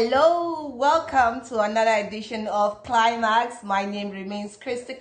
Hello, welcome to another edition of Climax. My name remains Christy.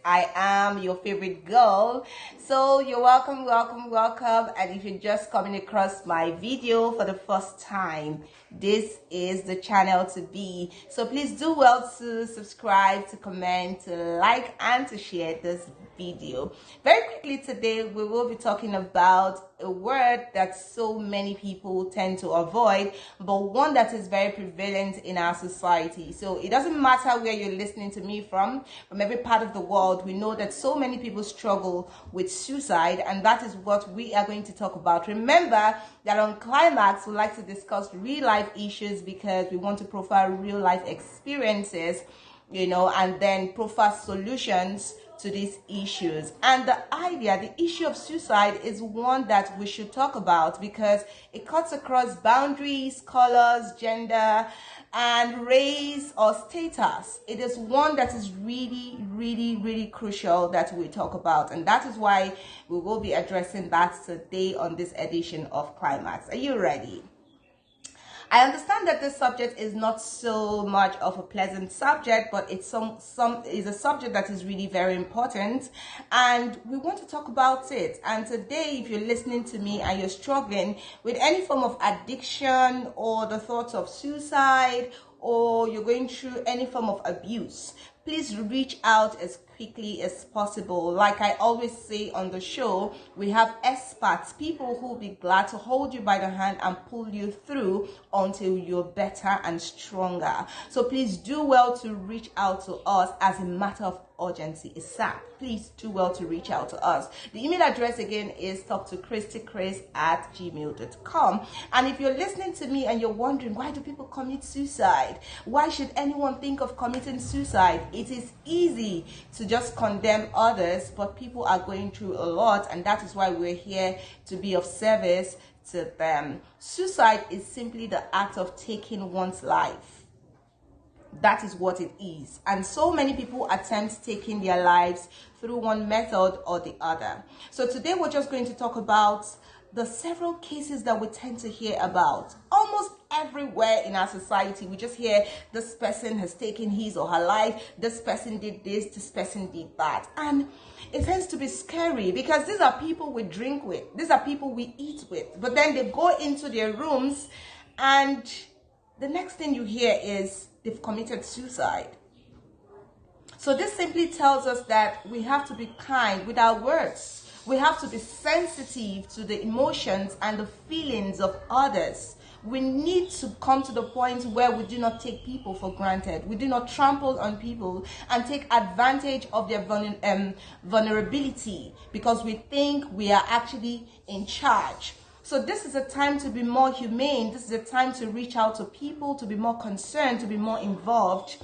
I am your favorite girl. So you're welcome. And if you're just coming across my video for the first time, this is the channel to be. So please do well to subscribe, to comment, to like, and to share this video. Very quickly today, we will be talking about a word that so many people tend to avoid, but one that is very prevalent in our society. So it doesn't matter where you're listening to me from every part of the world. We know that so many people struggle with suicide, and that is what we are going to talk about. Remember that on Climax, we like to discuss real life issues because we want to profile real life experiences, and then profile solutions to these issues. And the issue of suicide is one that we should talk about because it cuts across boundaries, colors, gender, and race or status. It is one that is really crucial that we talk about, and that is why we will be addressing that today on this edition of Climax. Are you ready? I understand that this subject is not so much of a pleasant subject, but it's is a subject that is really very important, and we want to talk about it. And today, if you're listening to me and you're struggling with any form of addiction or the thoughts of suicide, or you're going through any form of abuse, please reach out as quickly as possible. Like I always say on the show, we have experts, people who will be glad to hold you by the hand and pull you through until you're better and stronger. So please do well to reach out to us as a matter of urgency. ASAP. Please do well to reach out to us. The email address again is talktochristykris@gmail.com. And if you're listening to me and you're wondering, why do people commit suicide? Why should anyone think of committing suicide? It is easy to just condemn others, but people are going through a lot, and that is why we're here to be of service to them. Suicide is simply the act of taking one's life. That is what it is. And so many people attempt taking their lives through one method or the other. So today we're just going to talk about the several cases that we tend to hear about. Almost everywhere in our society, we just hear this person has taken his or her life, this person did this, this person did that. And it tends to be scary because these are people we drink with, these are people we eat with, but then they go into their rooms and the next thing you hear is they've committed suicide. So this simply tells us that we have to be kind with our words. We have to be sensitive to the emotions and the feelings of others. We need to come to the point where we do not take people for granted. We do not trample on people and take advantage of their vulnerability because we think we are actually in charge. So this is a time to be more humane. This is a time to reach out to people, to be more concerned, to be more involved.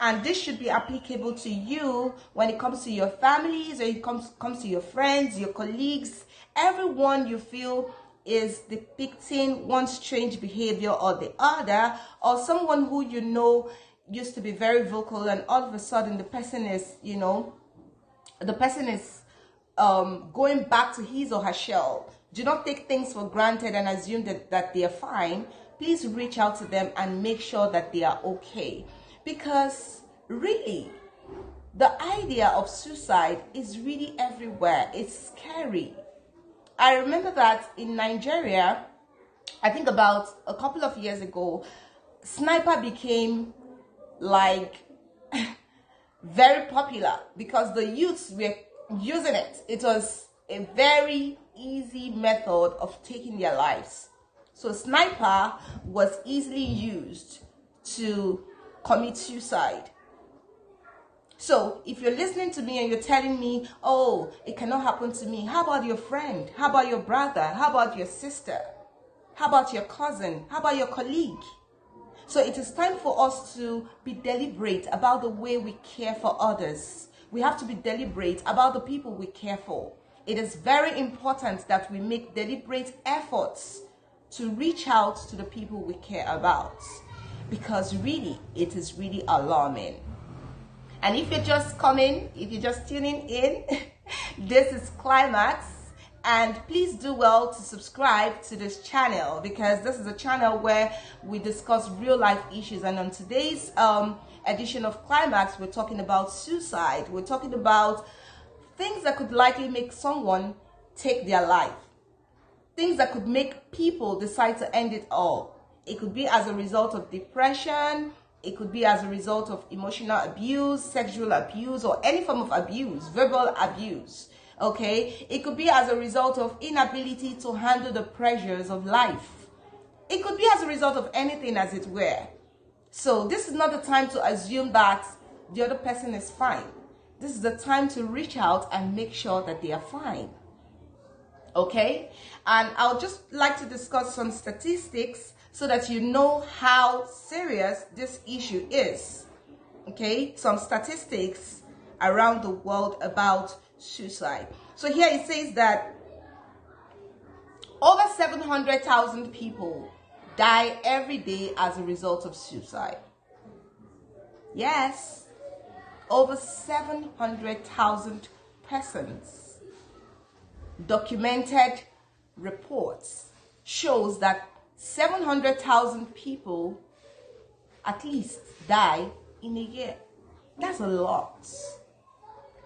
And this should be applicable to you when it comes to your families, or it comes to your friends, your colleagues, everyone you feel is depicting one strange behavior or the other, or someone who you know used to be very vocal and all of a sudden the person is, going back to his or her shell. Do not take things for granted and assume that they are fine. Please reach out to them and make sure that they are okay. Because really, the idea of suicide is really everywhere. It's scary. I remember that in Nigeria, I think about a couple of years ago, sniper became like very popular because the youths were using it. It was a very easy method of taking their lives. So sniper was easily used to commit suicide. So if you're listening to me and you're telling me, oh, it cannot happen to me, how about your friend? How about your brother? How about your sister? How about your cousin? How about your colleague? So it is time for us to be deliberate about the way we care for others. We have to be deliberate about the people we care for. It is very important that we make deliberate efforts to reach out to the people we care about, because really, it is really alarming. And if you're just tuning in, this is Climax, And please do well to subscribe to this channel, because this is a channel where we discuss real life issues. And on today's edition of Climax, we're talking about suicide. We're talking about things that could likely make someone take their life. Things that could make people decide to end it all. It could be as a result of depression. It could be as a result of emotional abuse, sexual abuse, or any form of abuse, verbal abuse. Okay, it could be as a result of inability to handle the pressures of life. It could be as a result of anything, as it were. So this is not the time to assume that the other person is fine. This is the time to reach out and make sure that they are fine. Okay, and I'll just like to discuss some statistics so that you know how serious this issue is. Okay, some statistics around the world about suicide. So here it says that over 700,000 people die every day as a result of suicide. Yes, over 700,000 persons. Documented reports shows that 700,000 people at least die in a year. That's a lot.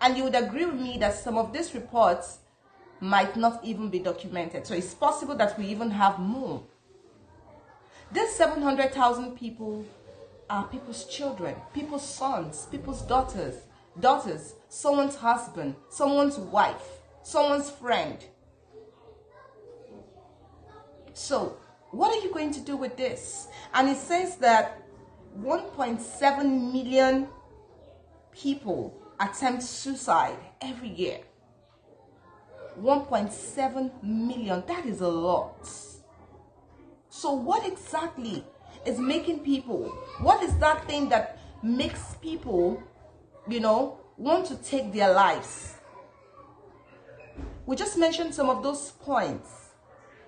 And you would agree with me that some of these reports might not even be documented. So it's possible that we even have more. These 700,000 people are people's children, people's sons, people's daughters, someone's husband, someone's wife, someone's friend. So what are you going to do with this? And it says that 1.7 million people attempt suicide every year. 1.7 million, that is a lot. So what exactly is making people, what is that thing that makes people, want to take their lives? We just mentioned some of those points.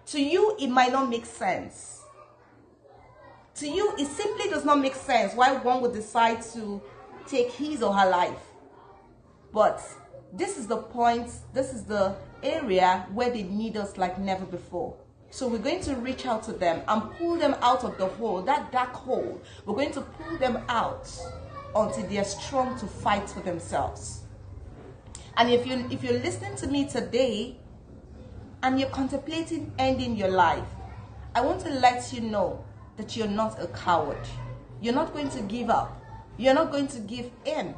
To you, it might not make sense. To you, it simply does not make sense why one would decide to take his or her life. But this is the point, this is the area where they need us like never before. So we're going to reach out to them and pull them out of the hole, that dark hole. We're going to pull them out until they are strong to fight for themselves. And if you're listening to me today and you're contemplating ending your life, I want to let you know that you're not a coward. You're not going to give up. You're not going to give in.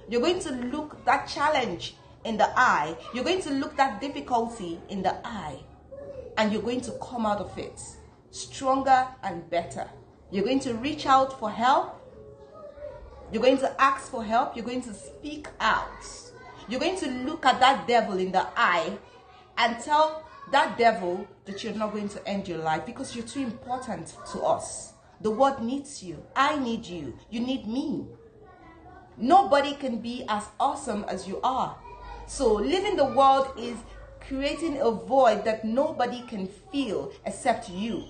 You're going to look that challenge in the eye. You're going to look that difficulty in the eye. And you're going to come out of it stronger and better. You're going to reach out for help. You're going to ask for help. You're going to speak out. You're going to look at that devil in the eye and tell that devil that you're not going to end your life because you're too important to us. The world needs you. I need you. You need me. Nobody can be as awesome as you are. So living the world is creating a void that nobody can feel except you.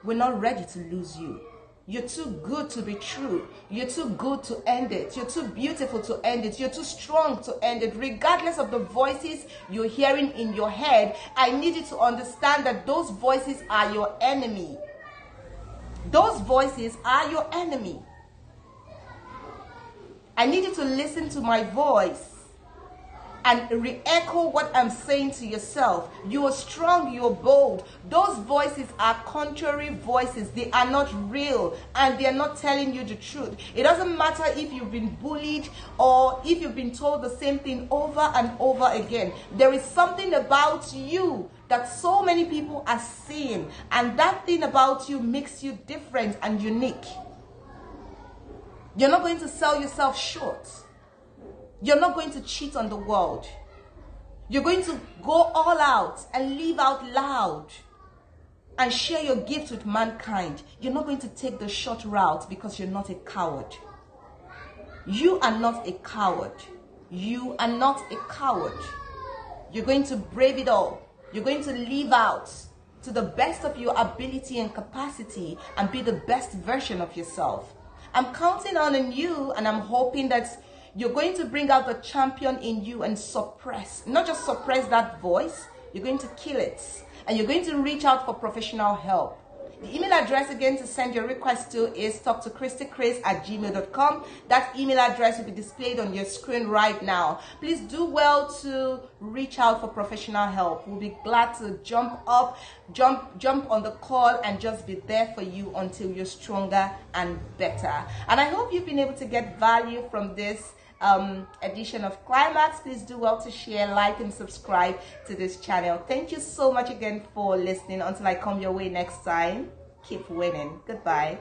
We're not ready to lose you. You're too good to be true. You're too good to end it. You're too beautiful to end it. You're too strong to end it. Regardless of the voices you're hearing in your head, I need you to understand that those voices are your enemy. Those voices are your enemy. I need you to listen to my voice and re-echo what I'm saying to yourself. You are strong, you are bold. Those voices are contrary voices. They are not real and they are not telling you the truth. It doesn't matter if you've been bullied or if you've been told the same thing over and over again. There is something about you that so many people are seeing, and that thing about you makes you different and unique. You're not going to sell yourself short. You're not going to cheat on the world. You're going to go all out and live out loud and share your gift with mankind. You're not going to take the short route because you're not a coward. You are not a coward. You are not a coward. You're going to brave it all. You're going to live out to the best of your ability and capacity and be the best version of yourself. I'm counting on you, and I'm hoping that you're going to bring out the champion in you and suppress, not just suppress that voice, You're going to kill it. And you're going to reach out for professional help. The email address again to send your request to is talktochristykris@gmail.com. That email address will be displayed on your screen right now. Please do well to reach out for professional help. We'll be glad to jump on the call and just be there for you until you're stronger and better. And I hope you've been able to get value from this edition of Climax. Please do well to share, like, and subscribe to this channel. Thank you so much again for listening. Until I come your way next time, keep winning. Goodbye.